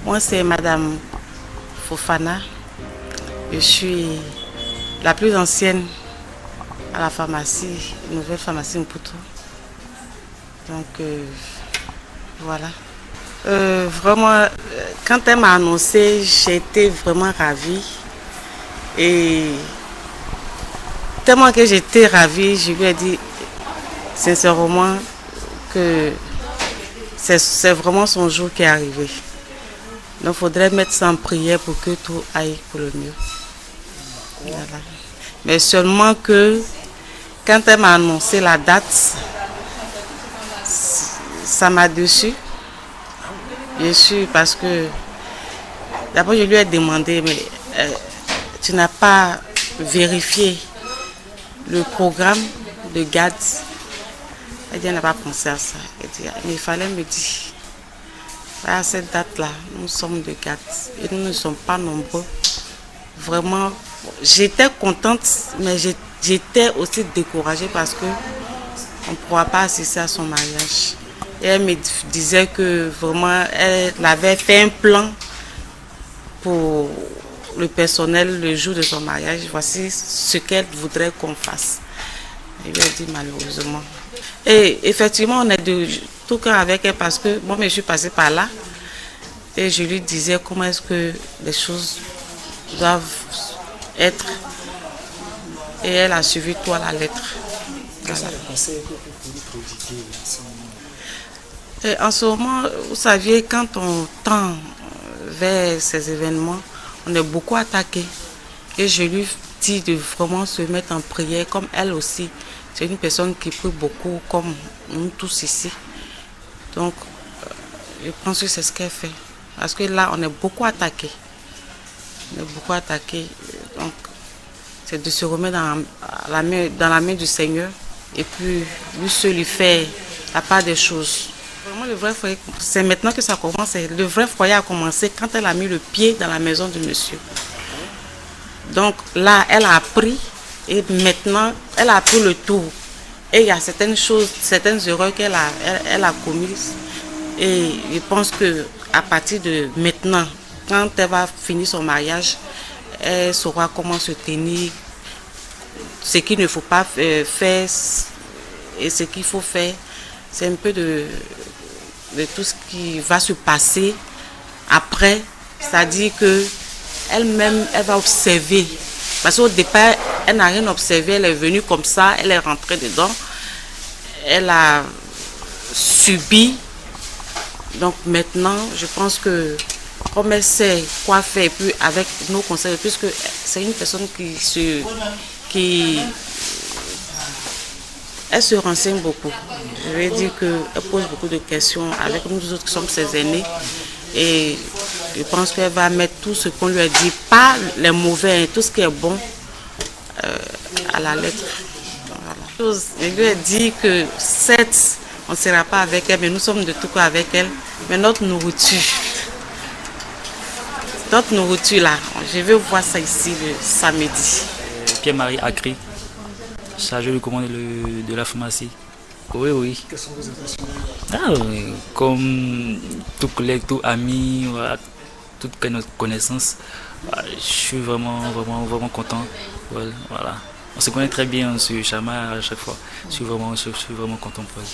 Moi, c'est Madame Fofana. Je suis la plus ancienne à la pharmacie, nouvelle pharmacie Mputu. Donc, voilà. Vraiment, quand elle m'a annoncé, j'ai été vraiment ravie. Et tellement que j'étais ravie, je lui ai dit sincèrement que c'est vraiment son jour qui est arrivé. Donc, il faudrait mettre ça en prière pour que tout aille pour le mieux. Voilà. Mais seulement que quand elle m'a annoncé la date, ça m'a déçu. Bien sûr, parce que d'abord je lui ai demandé, mais tu n'as pas vérifié le programme de GAD. Elle dit, elle n'a pas pensé à ça. Elle dit, mais il fallait me dire, à cette date-là, nous sommes de GAD et nous ne sommes pas nombreux. Vraiment, j'étais contente, mais j'étais aussi découragée parce que on ne pourra pas assister à son mariage. Et elle me disait que vraiment, elle avait fait un plan pour le personnel le jour de son mariage. Voici ce qu'elle voudrait qu'on fasse. Elle lui a dit malheureusement. Et effectivement, on est de tout cœur avec elle parce que moi, je suis passée par là. Et je lui disais comment est-ce que les choses doivent être. Et elle a suivi tout à la lettre. Voilà. Et en ce moment, vous saviez, quand on tend vers ces événements, on est beaucoup attaqué. Et je lui dis de vraiment se mettre en prière, comme elle aussi. C'est une personne qui prie beaucoup, comme nous tous ici. Donc, je pense que c'est ce qu'elle fait. Parce que là, on est beaucoup attaqué. On est beaucoup attaqué. Donc, c'est de se remettre dans la main du Seigneur. Et puis, lui seul lui fait la part des choses. Vraiment, le vrai foyer, c'est maintenant que ça commence. Le vrai foyer a commencé quand elle a mis le pied dans la maison de monsieur. Donc là, elle a appris et maintenant, elle a pris le tour. Et il y a certaines choses, certaines erreurs qu'elle a commises. Et je pense qu'à partir de maintenant, quand elle va finir son mariage, elle saura comment se tenir, ce qu'il ne faut pas faire et ce qu'il faut faire. C'est un peu de tout ce qui va se passer après. C'est-à-dire qu'elle-même, elle va observer. Parce qu'au départ, elle n'a rien observé, elle est venue comme ça, elle est rentrée dedans. Elle a subi. Donc maintenant, je pense que comme elle sait quoi faire, et puis avec nos conseils, puisque c'est une personne elle se renseigne beaucoup. Je vais dire qu'elle pose beaucoup de questions avec nous autres qui sommes ses aînés. Et je pense qu'elle va mettre tout ce qu'on lui a dit, pas les mauvais, tout ce qui est bon, à la lettre. Voilà. Je lui ai dit que certes, on ne sera pas avec elle, mais nous sommes de tout cas avec elle. Mais notre nourriture là, je vais voir ça ici le samedi. Pierre-Marie Acri, chargé de commande de la pharmacie. Oui, oui. Quelles sont vos impressions? Oui. Comme tout collègue, tout ami, voilà, toute connaissance, je suis vraiment content. Voilà. On se connaît très bien, on se chamaille à chaque fois. Je suis vraiment content pour elle.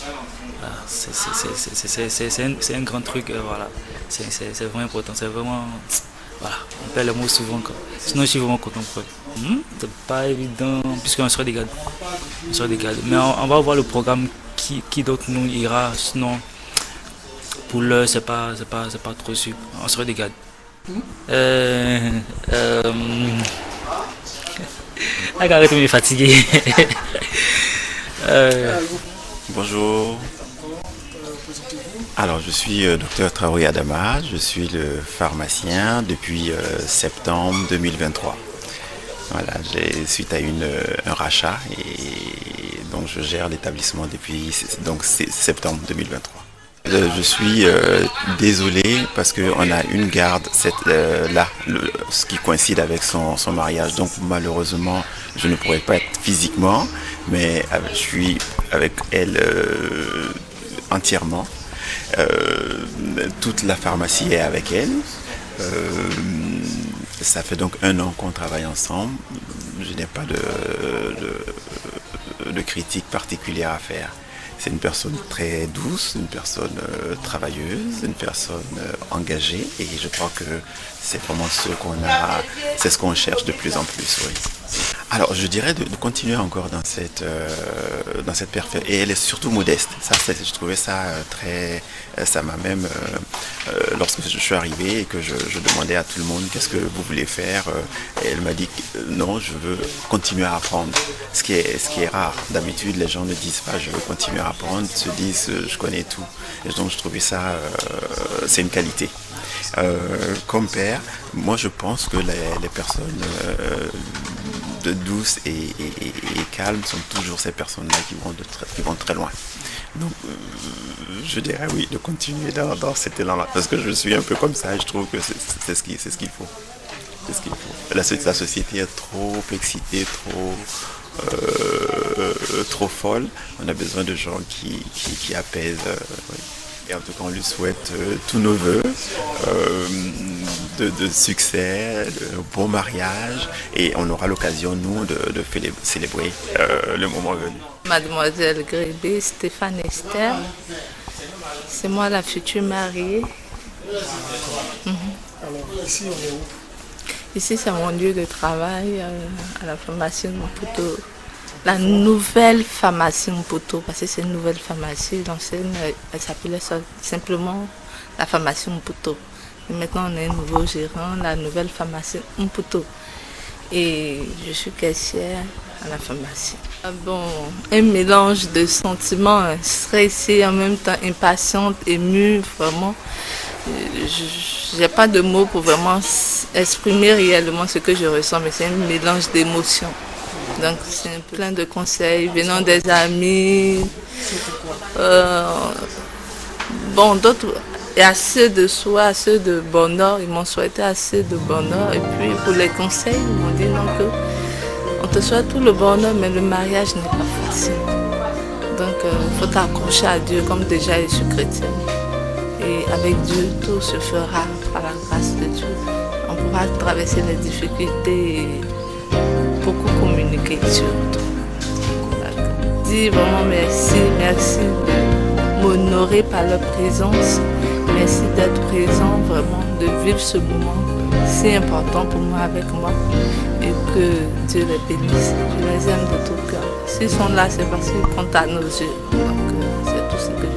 Voilà. C'est un grand truc, voilà. C'est vraiment important, c'est vraiment... Voilà, on perd le mot souvent. Quoi. Sinon, je suis vraiment content pour elle. C'est pas évident, puisqu'on sera des gars. Mais on va voir le programme qui d'autre nous ira. Sinon, pour l'heure, c'est pas trop sûr. On sera des gars. Arrête de me fatiguer. Bonjour. Alors, je suis Dr Traoré Adama, je suis le pharmacien depuis septembre 2023. Voilà, suite à un rachat, et donc je gère l'établissement depuis septembre 2023. Je suis désolé parce qu'on a une garde là, ce qui coïncide avec son mariage. Donc malheureusement, je ne pourrais pas être physiquement, mais je suis avec elle entièrement. Toute la pharmacie est avec elle. Ça fait donc 1 an qu'on travaille ensemble. Je n'ai pas de critique particulière à faire. C'est une personne très douce, une personne travailleuse, une personne engagée, et je crois que c'est vraiment c'est ce qu'on cherche de plus en plus, oui. Alors, je dirais de continuer encore dans cette perfection. Et elle est surtout modeste. Ça, je trouvais ça ça m'a même, lorsque je suis arrivé et que je demandais à tout le monde qu'est-ce que vous voulez faire, et elle m'a dit non, je veux continuer à apprendre. Ce qui est rare. D'habitude, les gens ne disent pas je veux continuer à apprendre, se disent je connais tout. Et donc, je trouvais ça, c'est une qualité. Comme père, moi je pense que les personnes douces et calmes sont toujours ces personnes-là qui vont très loin. Donc je dirais oui, de continuer dans cet élan-là, parce que je suis un peu comme ça et je trouve que c'est ce qu'il faut. C'est ce qu'il faut. La société est trop excitée, trop folle. On a besoin de gens qui apaisent. Oui. Et en tout cas, on lui souhaite tous nos voeux de succès, de bon mariage, et on aura l'occasion, nous, de célébrer le moment venu. Mademoiselle Grébé, Stéphane Esther, c'est moi la future mariée. Alors, ici, on est où? Ici, c'est mon lieu de travail à la pharmacie Mputo. La nouvelle pharmacie Mputo, parce que c'est une nouvelle pharmacie. L'ancienne, elle s'appelait simplement la pharmacie Mputo. Et maintenant, on a un nouveau gérant, la nouvelle pharmacie Mputo. Et je suis caissière à la pharmacie. Bon, un mélange de sentiments, stressée, en même temps impatiente, émue, vraiment. Je n'ai pas de mots pour vraiment exprimer réellement ce que je ressens, mais c'est un mélange d'émotions. Donc c'est plein de conseils venant des amis. Bon, d'autres, et assez de soie, assez de bonheur. Ils m'ont souhaité assez de bonheur. Et puis pour les conseils, ils m'ont dit non, que on te souhaite tout le bonheur, mais le mariage n'est pas facile. Donc il faut t'accrocher à Dieu, comme déjà je suis chrétienne. Et avec Dieu, tout se fera par la grâce de Dieu. On pourra traverser les difficultés et beaucoup communiquer surtout. Dis vraiment merci de m'honorer par leur présence. Merci d'être présent, vraiment, de vivre ce moment si important pour moi avec moi. Et que Dieu les bénisse. Je les aime de tout cœur. S'ils sont là, c'est parce qu'ils comptent à nos yeux. Donc c'est tout ce que